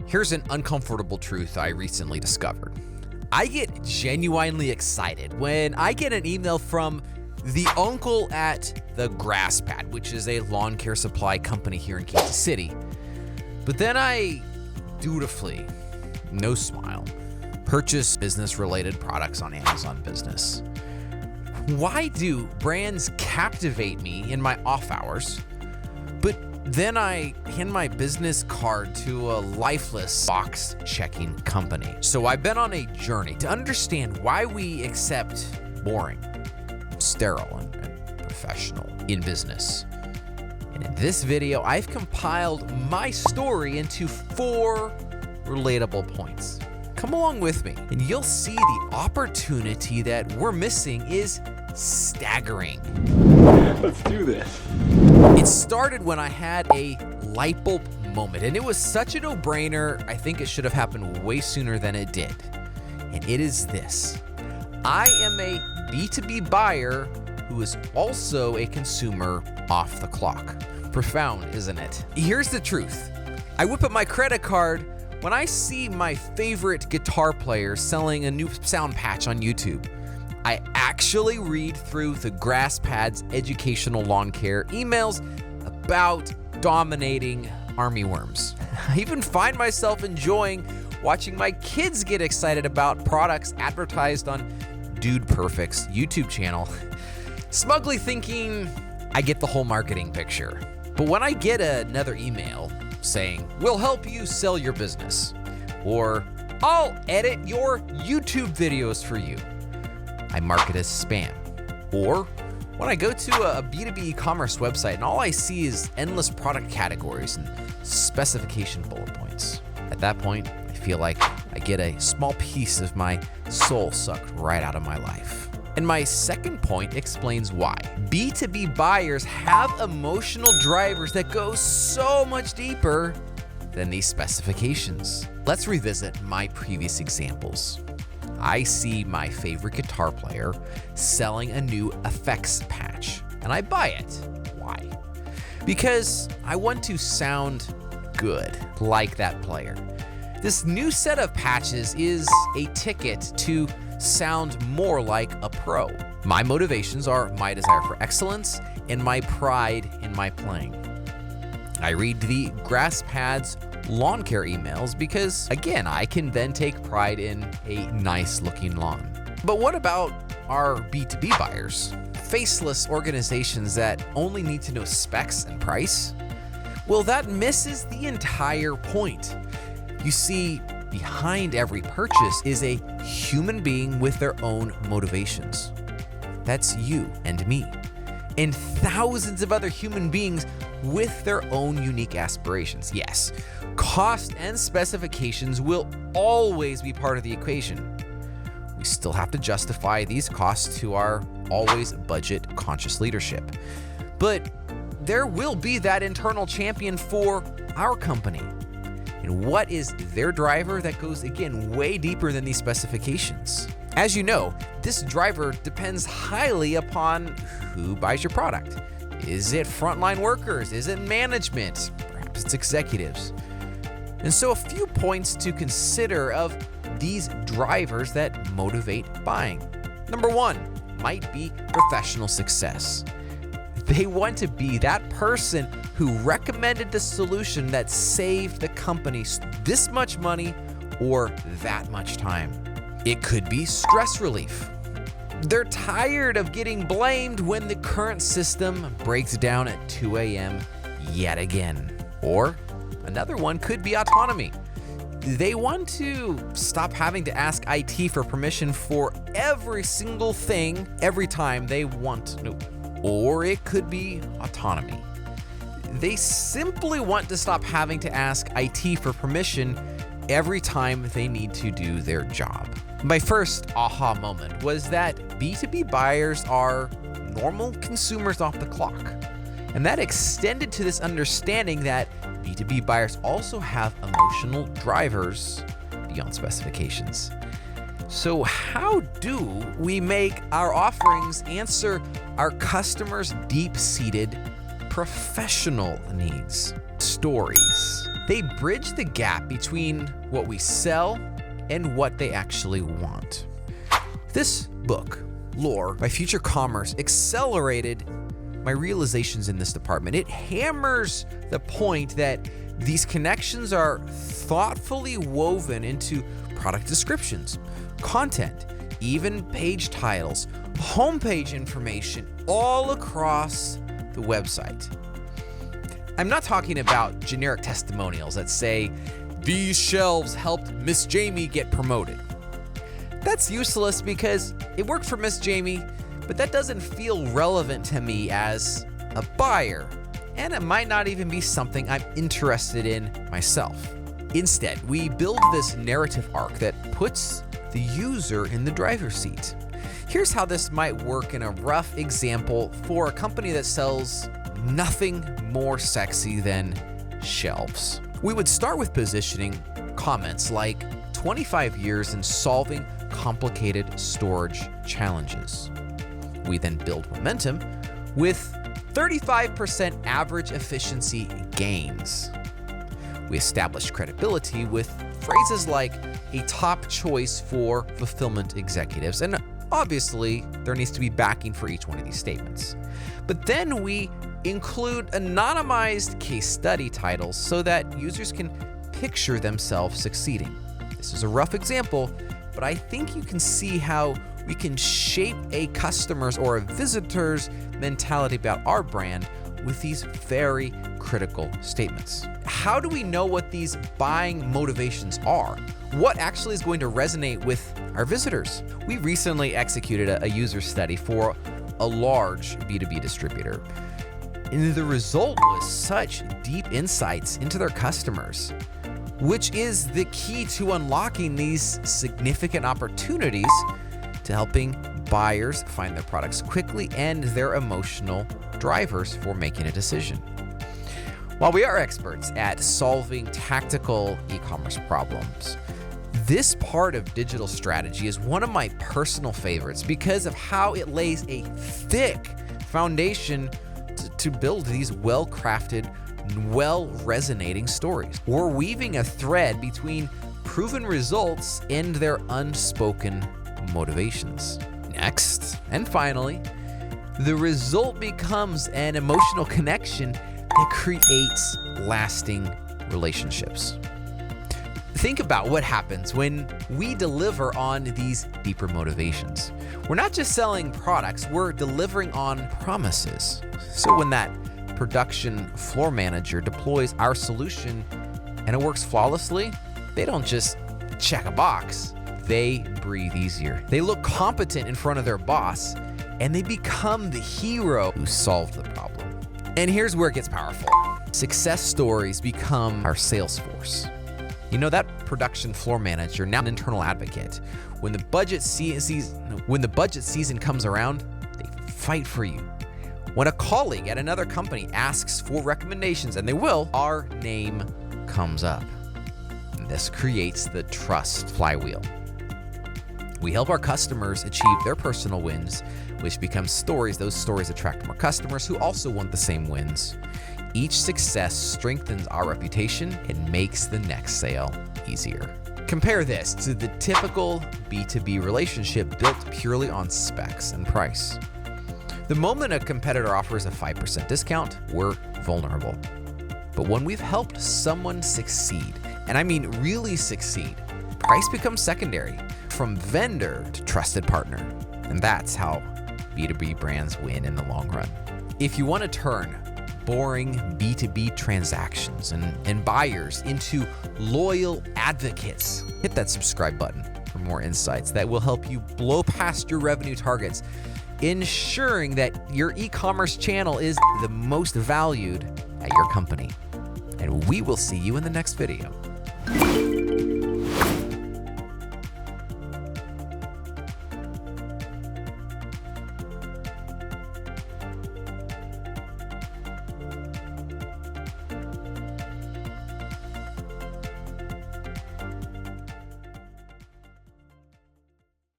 Here's an uncomfortable truth I recently discovered. I get genuinely excited when I get an email from the uncle at the Grass Pad, which is a lawn care supply company here in Kansas City. But then I dutifully, no smile, purchase business-related products on Amazon Business. Why do brands captivate me in my off hours, but then I hand my business card to a lifeless box-checking company? So I've been on a journey to understand why we accept boring, sterile, and professional in business. And in this video, I've compiled my story into 4 relatable points. Come along with me, and you'll see the opportunity that we're missing is staggering. Let's do this. It started when I had a light bulb moment, and it was such a no-brainer. I think it should have happened way sooner than it did. And it is this. I am a B2B buyer who is also a consumer off the clock. Profound, isn't it? Here's the truth. I whip up my credit card when I see my favorite guitar player selling a new sound patch on YouTube. I actually read through the Grass Pad's educational lawn care emails about dominating armyworms. I even find myself enjoying watching my kids get excited about products advertised on Dude Perfect's YouTube channel, smugly thinking I get the whole marketing picture. But when I get another email saying, "We'll help you sell your business," or "I'll edit your YouTube videos for you," I mark it as spam. Or when I go to a B2B eCommerce website and all I see is endless product categories and specification bullet points. At that point, I feel like I get a small piece of my soul sucked right out of my life. And my second point explains why. B2B buyers have emotional drivers that go so much deeper than these specifications. Let's revisit my previous examples. I see my favorite guitar player selling a new effects patch, and I buy it. Why? Because I want to sound good like that player. This new set of patches is a ticket to sound more like a pro. My motivations are my desire for excellence and my pride in my playing. I read the Grass Pad's lawn care emails because, again, I can then take pride in a nice looking lawn. But what about our B2B buyers? Faceless organizations that only need to know specs and price? Well, that misses the entire point. You see, behind every purchase is a human being with their own motivations. That's you and me, and thousands of other human beings with their own unique aspirations. Yes, cost and specifications will always be part of the equation. We still have to justify these costs to our always budget-conscious leadership. But there will be that internal champion for our company. And what is their driver that goes, again, way deeper than these specifications? As you know, this driver depends highly upon who buys your product. Is it frontline workers? Is it management? Perhaps it's executives. And so a few points to consider of these drivers that motivate buying. Number 1 might be professional success. They want to be that person who recommended the solution that saved the company this much money or that much time. It could be stress relief. They're tired of getting blamed when the current system breaks down at 2 a.m. yet again. Or another one could be autonomy. They want to stop having to ask IT for permission for every single thing every time they want. Or it could be autonomy. They simply want to stop having to ask IT for permission every time they need to do their job. My first aha moment was that B2B buyers are normal consumers off the clock. And that extended to this understanding that B2B buyers also have emotional drivers beyond specifications. So how do we make our offerings answer our customers' deep-seated professional needs? Stories, They bridge the gap between what we sell and what they actually want. This book, Lore by Future Commerce, accelerated my realizations in this department. It hammers the point that these connections are thoughtfully woven into product descriptions, content, even page titles, homepage information, all across the website. I'm not talking about generic testimonials that say, "These shelves helped Miss Jamie get promoted." That's useless because it worked for Miss Jamie, but that doesn't feel relevant to me as a buyer, and it might not even be something I'm interested in myself. Instead, we build this narrative arc that puts the user in the driver's seat. Here's how this might work in a rough example for a company that sells nothing more sexy than shelves. We would start with positioning comments like 25 years in solving complicated storage challenges. We then build momentum with 35% average efficiency gains. We establish credibility with phrases like a top choice for fulfillment executives, and obviously there needs to be backing for each one of these statements. But then we include anonymized case study titles so that users can picture themselves succeeding. This is a rough example, but I think you can see how we can shape a customer's or a visitor's mentality about our brand with these very critical statements. How do we know what these buying motivations are? What actually is going to resonate with our visitors? We recently executed a user study for a large B2B distributor, and the result was such deep insights into their customers, which is the key to unlocking these significant opportunities to helping buyers find their products quickly and their emotional drivers for making a decision. While we are experts at solving tactical e-commerce problems, this part of digital strategy is one of my personal favorites because of how it lays a thick foundation to build these well-crafted, well-resonating stories. We're weaving a thread between proven results and their unspoken motivations. Next, and finally, the result becomes an emotional connection that creates lasting relationships. Think about what happens when we deliver on these deeper motivations. We're not just selling products, we're delivering on promises. So when that production floor manager deploys our solution and it works flawlessly, they don't just check a box, they breathe easier. They look competent in front of their boss, and they become the hero who solved the problem. And here's where it gets powerful. Success stories become our sales force. You know, that production floor manager, now an internal advocate, when the budget season comes around, they fight for you. When a colleague at another company asks for recommendations, and they will, our name comes up. And this creates the trust flywheel. We help our customers achieve their personal wins, which becomes stories. Those stories attract more customers who also want the same wins. Each success strengthens our reputation and makes the next sale easier. Compare this to the typical B2B relationship built purely on specs and price. The moment a competitor offers a 5% discount, we're vulnerable. But when we've helped someone succeed, and I mean really succeed, price becomes secondary, from vendor to trusted partner. And that's how B2B brands win in the long run. If you want to turn boring B2B transactions and buyers into loyal advocates, hit that subscribe button for more insights that will help you blow past your revenue targets, ensuring that your e-commerce channel is the most valued at your company. And we will see you in the next video.